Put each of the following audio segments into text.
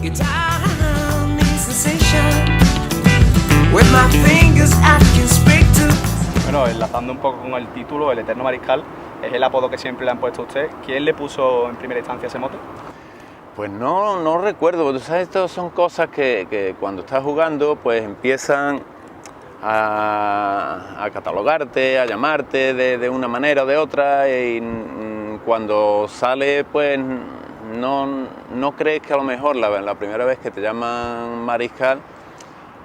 Your time means sensation. With my fingers I can speak to. Bueno, enlazando un poco con el título, el Eterno Mariscal es el apodo que siempre le han puesto a usted. ¿Quién le puso en primera instancia ese mote? Pues no recuerdo, tú sabes, estas son cosas que cuando estás jugando pues empiezan a catalogarte, a llamarte de una manera o de otra y cuando sale pues no crees que a lo mejor la primera vez que te llaman Mariscal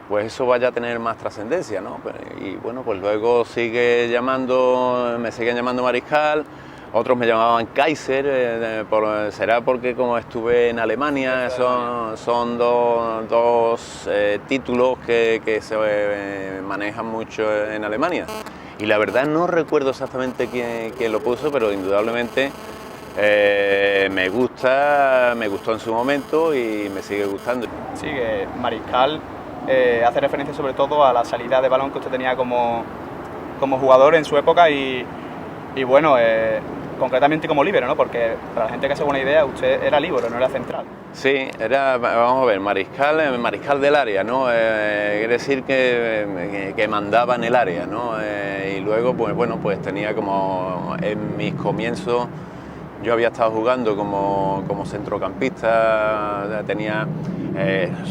pues eso vaya a tener más trascendencia, ¿no? Y bueno, pues luego me siguen llamando Mariscal. Otros me llamaban Kaiser, será porque como estuve en Alemania, son dos títulos que se manejan mucho en Alemania. Y la verdad no recuerdo exactamente quién lo puso, pero indudablemente me gustó en su momento y me sigue gustando. Sí, que Mariscal hace referencia sobre todo a la salida de balón que usted tenía como jugador en su época y bueno, concretamente como líbero, ¿no? Porque para la gente que hace buena idea, usted era líbero, no era central. Sí, vamos a ver, mariscal del área, ¿no? Quiere decir que mandaba en el área, ¿no? Y luego, pues bueno, pues tenía como en mis comienzos, yo había estado jugando como centrocampista, tenía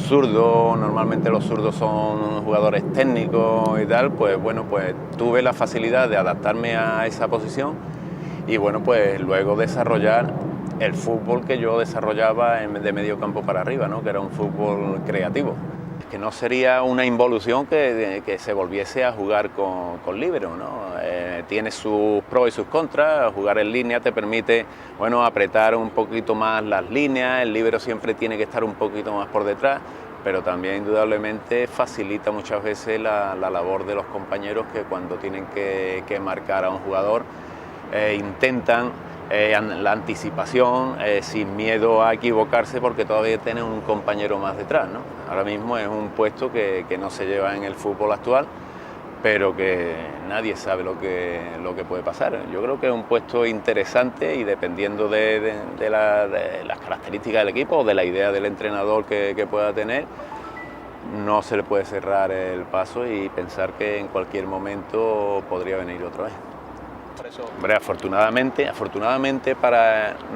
zurdo, normalmente los zurdos son jugadores técnicos y tal, pues bueno, pues tuve la facilidad de adaptarme a esa posición y bueno, pues luego desarrollar el fútbol que yo desarrollaba de medio campo para arriba, ¿no? Que era un fútbol creativo. Que no sería una involución que se volviese a jugar con líbero, ¿no? Tiene sus pros y sus contras. Jugar en línea te permite, bueno, apretar un poquito más las líneas, el líbero siempre tiene que estar un poquito más por detrás, pero también indudablemente facilita muchas veces la labor de los compañeros que cuando tienen que marcar a un jugador intentan la anticipación sin miedo a equivocarse porque todavía tienen un compañero más detrás, ¿no? Ahora mismo es un puesto que no se lleva en el fútbol actual, pero que nadie sabe lo que puede pasar. Yo creo que es un puesto interesante y dependiendo de las características del equipo o de la idea del entrenador que pueda tener, no se le puede cerrar el paso y pensar que en cualquier momento podría venir otra vez. Por eso. Hombre, afortunadamente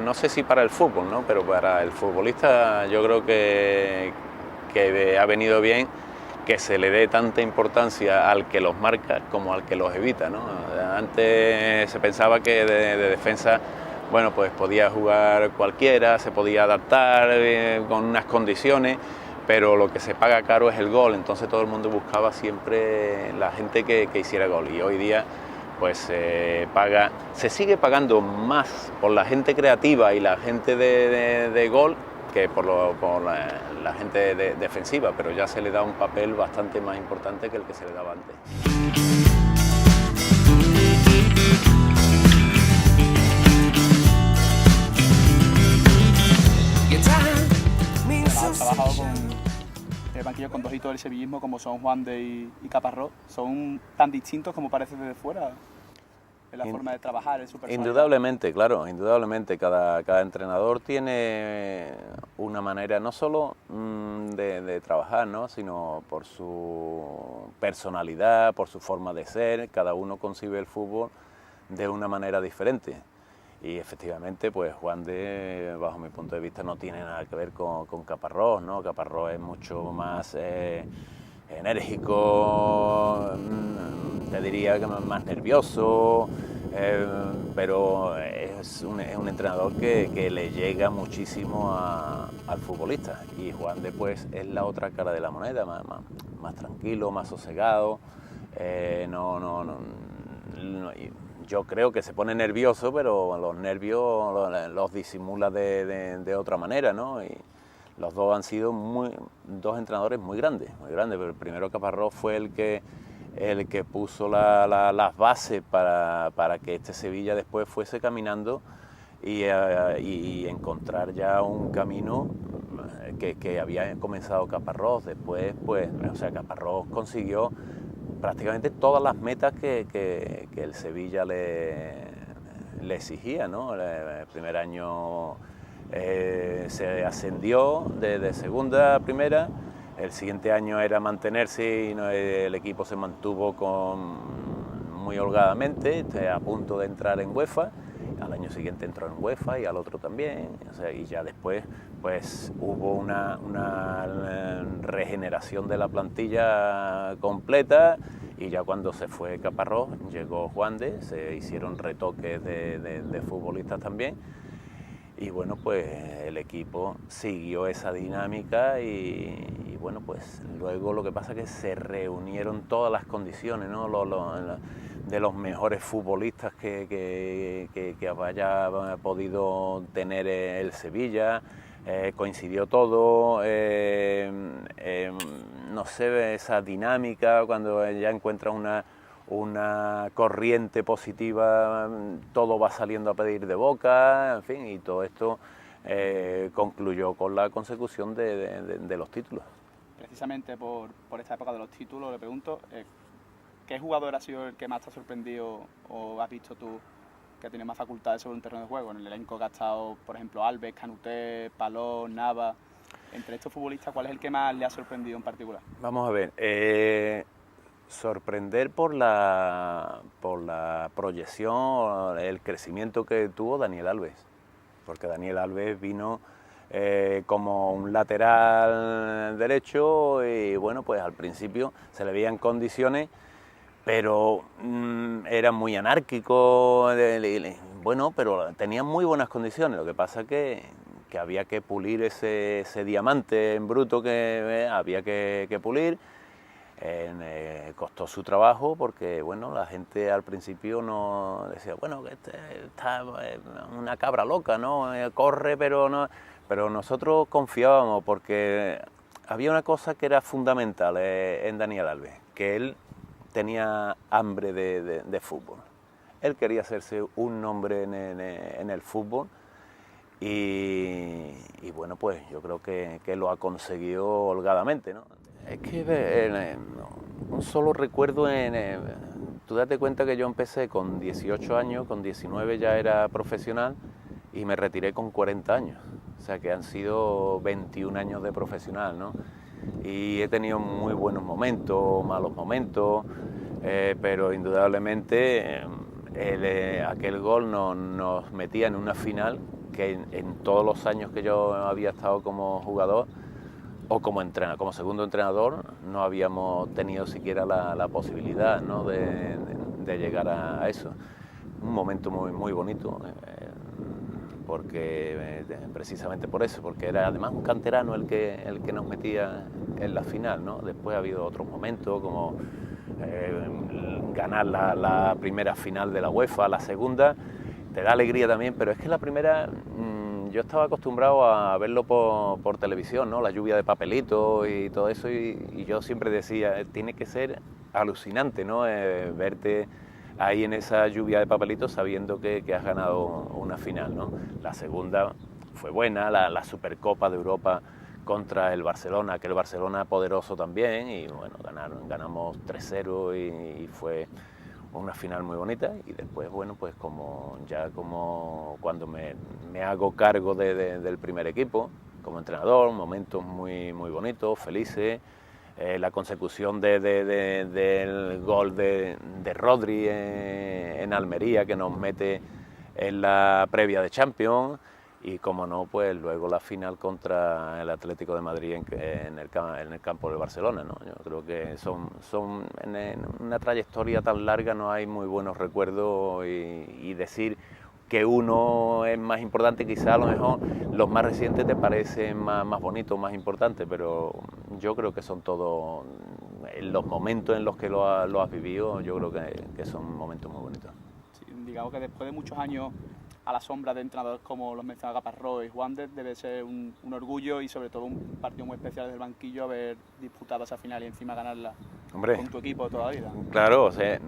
no sé si para el fútbol, ¿no? Pero para el futbolista yo creo que ha venido bien que se le dé tanta importancia al que los marca como al que los evita, ¿no? Antes se pensaba que de defensa, bueno, pues podía jugar cualquiera, se podía adaptar con unas condiciones, pero lo que se paga caro es el gol, entonces todo el mundo buscaba siempre la gente que hiciera gol y hoy día pues se sigue pagando más por la gente creativa y la gente de gol que por la gente defensiva, pero ya se le da un papel bastante más importante que el que se le daba antes. Has trabajado en el banquillo con dos hitos del sevillismo como son Juan de y Caparrós. ¿Son tan distintos como parece desde fuera? En la forma de trabajar, en su personalidad. Indudablemente, claro, indudablemente. Cada entrenador tiene una manera no solo de trabajar, ¿no? Sino por su personalidad, por su forma de ser. Cada uno concibe el fútbol de una manera diferente. Y efectivamente, pues Juan de, bajo mi punto de vista, no tiene nada que ver con Caparrós, ¿no? Caparrós es mucho más enérgico, te diría que más nervioso, pero es un entrenador que le llega muchísimo al futbolista. Y Juan de, pues, es la otra cara de la moneda, más tranquilo, más sosegado, yo creo que se pone nervioso, pero los nervios los disimula de otra manera, ¿no? Y los dos han sido dos entrenadores muy grandes, pero el primero Caparrós fue el que puso las bases para que este Sevilla después fuese caminando y encontrar ya un camino que había comenzado Caparrós. Después, pues, o sea, Caparrós consiguió prácticamente todas las metas que el Sevilla le exigía, ¿no? El primer año Se ascendió de segunda a primera. El siguiente año era mantenerse y el equipo se mantuvo muy holgadamente, a punto de entrar en UEFA. Al año siguiente entró en UEFA y al otro también, o sea, y ya después pues hubo una regeneración de la plantilla completa, y ya cuando se fue Caparrós llegó Juande, se hicieron retoques de futbolistas también, y bueno, pues el equipo siguió esa dinámica y bueno, pues luego lo que pasa es que se reunieron todas las condiciones, ¿no? De los mejores futbolistas que haya podido tener el Sevilla, coincidió todo, no sé, esa dinámica, cuando ya encuentras una corriente positiva, todo va saliendo a pedir de boca, en fin, y todo esto concluyó con la consecución de los títulos. Precisamente por esta época de los títulos, le pregunto, ¿qué jugador ha sido el que más te ha sorprendido o has visto tú que tiene más facultades sobre un terreno de juego? En el elenco que ha estado, por ejemplo, Alves, Canuté, Paló, Nava. Entre estos futbolistas, ¿cuál es el que más le ha sorprendido en particular? Vamos a ver, sorprender por la proyección, el crecimiento que tuvo Daniel Alves, porque Daniel Alves vino como un lateral derecho y bueno, pues al principio se le veían condiciones, pero era muy anárquico, bueno, pero tenía muy buenas condiciones. Lo que pasa que había que pulir ese diamante en bruto que había que pulir. Costó su trabajo porque bueno, la gente al principio no decía, bueno, que está una cabra loca, ¿no? Corre, pero no. Pero nosotros confiábamos porque había una cosa que era fundamental en Daniel Alves, que él tenía hambre de fútbol. Él quería hacerse un nombre en el fútbol y bueno, pues yo creo que lo ha conseguido holgadamente, ¿no? Es que un solo recuerdo, tú date cuenta que yo empecé con 18 años, con 19 ya era profesional y me retiré con 40 años, o sea que han sido 21 años de profesional, ¿no? Y he tenido muy buenos momentos, malos momentos, pero indudablemente aquel gol nos metía en una final que en todos los años que yo había estado como jugador o como segundo entrenador no habíamos tenido siquiera la posibilidad, ¿no? de llegar a eso. Un momento muy, muy bonito, porque precisamente por eso, porque era además un canterano el que nos metía en la final, ¿no? Después ha habido otros momentos como ganar la primera final de la UEFA, la segunda te da alegría también, pero es que la primera yo estaba acostumbrado a verlo por televisión, ¿no? La lluvia de papelitos y todo eso, y yo siempre decía, tiene que ser alucinante, ¿no? Verte ahí en esa lluvia de papelitos sabiendo que has ganado una final, ¿no? La segunda fue buena, la Supercopa de Europa contra el Barcelona, aquel Barcelona poderoso también, y bueno, ganamos 3-0 y fue una final muy bonita. Y después, bueno, pues como cuando me hago cargo del primer equipo como entrenador, momentos muy, muy bonitos, felices. La consecución del gol de Rodri en Almería, que nos mete en la previa de Champions, y como no, pues luego la final contra el Atlético de Madrid en el campo de Barcelona, ¿no? Yo creo que en una trayectoria tan larga no hay muy buenos recuerdos, y decir que uno es más importante, quizá a lo mejor los más recientes te parecen más bonitos, más importantes, pero yo creo que son todos los momentos en los que lo has vivido, yo creo que son momentos muy bonitos. Sí, digamos que después de muchos años a la sombra de entrenadores como los mencionaba Caparrós y Juande, debe ser un orgullo y sobre todo un partido muy especial desde el banquillo haber disputado esa final y encima ganarla. Hombre, con tu equipo de toda la vida. Claro, o sea,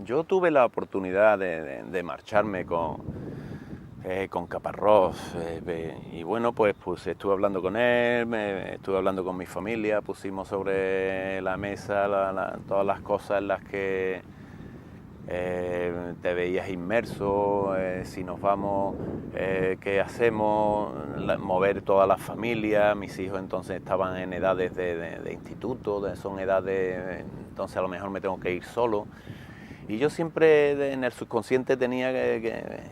yo tuve la oportunidad de marcharme con Caparrós, y bueno, pues estuve hablando con él, estuve hablando con mi familia, pusimos sobre la mesa todas las cosas en las que te veías inmerso, si nos vamos, ¿qué hacemos? Mover toda la familia, mis hijos entonces estaban en edades de instituto, son edades, entonces a lo mejor me tengo que ir solo. Y yo siempre en el subconsciente tenía que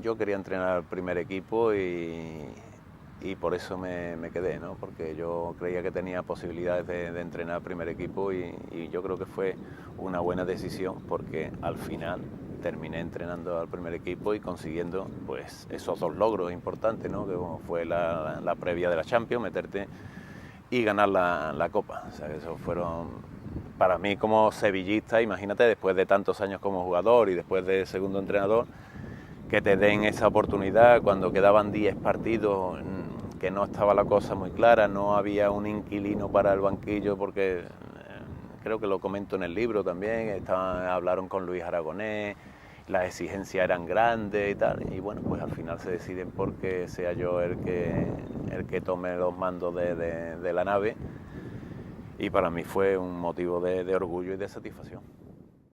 yo quería entrenar al primer equipo y por eso me quedé, ¿no? Porque yo creía que tenía posibilidades de entrenar al primer equipo y yo creo que fue una buena decisión porque al final terminé entrenando al primer equipo y consiguiendo pues esos 2 logros importantes, ¿no? Que fue la previa de la Champions, meterte y ganar la Copa. O sea, que esos fueron para mí como sevillista, imagínate, después de tantos años como jugador y después de segundo entrenador, que te den esa oportunidad cuando quedaban 10 partidos, que no estaba la cosa muy clara, no había un inquilino para el banquillo, porque creo que lo comento en el libro también, hablaron con Luis Aragonés, las exigencias eran grandes y tal, y bueno, pues al final se deciden porque sea yo el que tome los mandos de la nave, y para mí fue un motivo de orgullo y de satisfacción.